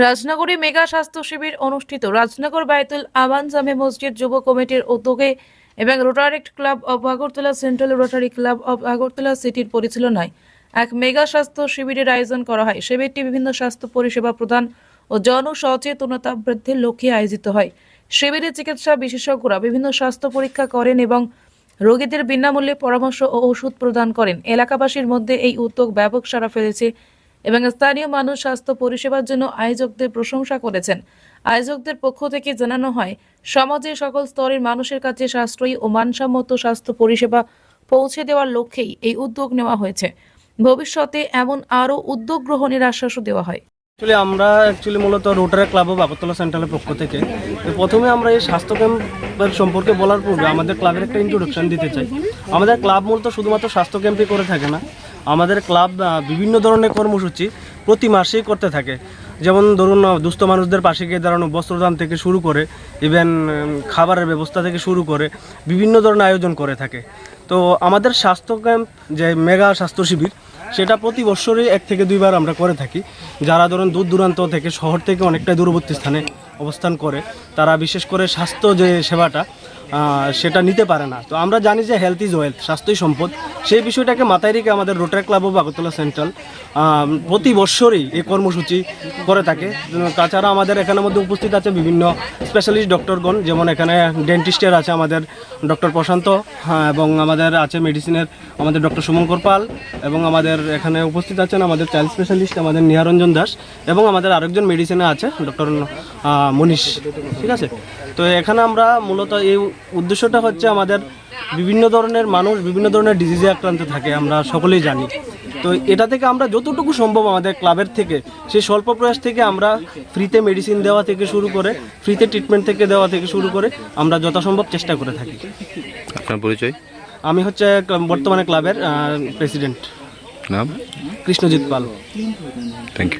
রাজনগরে mega স্বাস্থ্য শিবির অনুষ্ঠিত। রাজনগর বায়তুল আমান জামে মসজিদ যুব কমিটির উদ্যোগে এবং Rotaract club of Agartala, central rotary club of Agartala সিটির পরিচালনায় এক মেগা স্বাস্থ্য শিবিরের আয়োজন করা হয়। শিবিরটি বিভিন্ন স্বাস্থ্য পরিষেবা প্রদান ও জনসচেতনতা বৃদ্ধির লক্ষ্যে আয়োজিত হয়। শিবিরে চিকিৎসা বিশেষজ্ঞরা বিভিন্ন স্বাস্থ্য পরীক্ষা করেন এবং রোগীদের বিনামূল্যে পরামর্শ ও ওষুধ প্রদান করেন। এলাকাবাসীর মধ্যে এই উদ্যোগ ব্যাপক সাড়া ফেলেছে এবং স্থানীয় মানুষ স্বাস্থ্য পরিষেবার জন্য আয়োজকদের প্রশংসা করেছেন। আয়োজকদের পক্ষ থেকে জানানো হয়, সমাজের সকল স্তরের মানুষের কাছে সাশ্রয়ী ও মানসম্মত স্বাস্থ্য পরিষেবা পৌঁছে দেওয়ার লক্ষ্যেই এই উদ্যোগ নেওয়া হয়েছে। ভবিষ্যতে এমন আরও উদ্যোগ গ্রহণের আশ্বাসও দেওয়া হয়। আমরা মূলত রোটারি ক্লাব অফ আগরতলা সেন্ট্রালের পক্ষ থেকে প্রথমে আমরা এই স্বাস্থ্য ক্যাম্পের সম্পর্কে বলার পূর্বে আমাদের ক্লাবের একটা ইন্ট্রোডাকশন দিতে চাই। আমাদের ক্লাব মূলত শুধুমাত্র স্বাস্থ্য ক্যাম্পই করে থাকে না, আমাদের ক্লাব বিভিন্ন ধরনের কর্মসূচি প্রতি মাসেই করতে থাকে। যেমন ধরুন, দুস্থ মানুষদের পাশে গিয়ে দাঁড়ানো, বস্ত্রদান থেকে শুরু করে ইভেন খাবারের ব্যবস্থা থেকে শুরু করে বিভিন্ন ধরনের আয়োজন করে থাকে। তো আমাদের স্বাস্থ্য ক্যাম্প যে মেগা স্বাস্থ্য শিবির, সেটা প্রতি বছরই 1 থেকে 2 বার আমরা করে থাকি। যারা ধরুন দূর দূরান্ত থেকে, শহর থেকে অনেকটাই দূরবর্তী স্থানে অবস্থান করে, তারা বিশেষ করে স্বাস্থ্য যে সেবাটা সেটা নিতে পারে না। তো আমরা জানি যে হেলথ ইজ ওয়েলথ, স্বাস্থ্যই সম্পদ। সেই বিষয়টাকে মাথায় রেখে আমাদের rotary club of Agartala central প্রতি বছরই এই কর্মসূচি করে থাকে। তাছাড়া আমাদের এখানের মধ্যে উপস্থিত আছে বিভিন্ন স্পেশালিস্ট ডক্টরগণ, যেমন এখানে ডেন্টিস্টের আছে আমাদের ডক্টর প্রশান্ত, এবং আমাদের আছে মেডিসিনের আমাদের ডক্টর শুভঙ্কর পাল, এবং আমাদের এখানে উপস্থিত আছেন আমাদের চাইল্ড স্পেশালিস্ট আমাদের নিহারঞ্জন দাস, এবং আমাদের আরেকজন মেডিসিনে আছে ডক্টর মনীষ। ঠিক আছে, তো এখানে আমরা মূলত এই উদ্দেশ্যটা হচ্ছে আমাদের বিভিন্ন ধরনের মানুষ বিভিন্ন ধরনের ডিজিজে আক্রান্ত থাকে, আমরা সকলেই জানি। তো এটা থেকে আমরা যতটুকু সম্ভব আমাদের ক্লাবের থেকে, সেই স্বল্প প্রয়াস থেকে আমরা ফ্রিতে মেডিসিন দেওয়া থেকে শুরু করে, ফ্রিতে ট্রিটমেন্ট থেকে দেওয়া থেকে শুরু করে আমরা যথাসম্ভব চেষ্টা করে থাকি। আপনার পরিচয়? আমি হচ্ছে বর্তমানে ক্লাবের প্রেসিডেন্ট। নাম? কৃষ্ণজিৎ পাল। Thank you.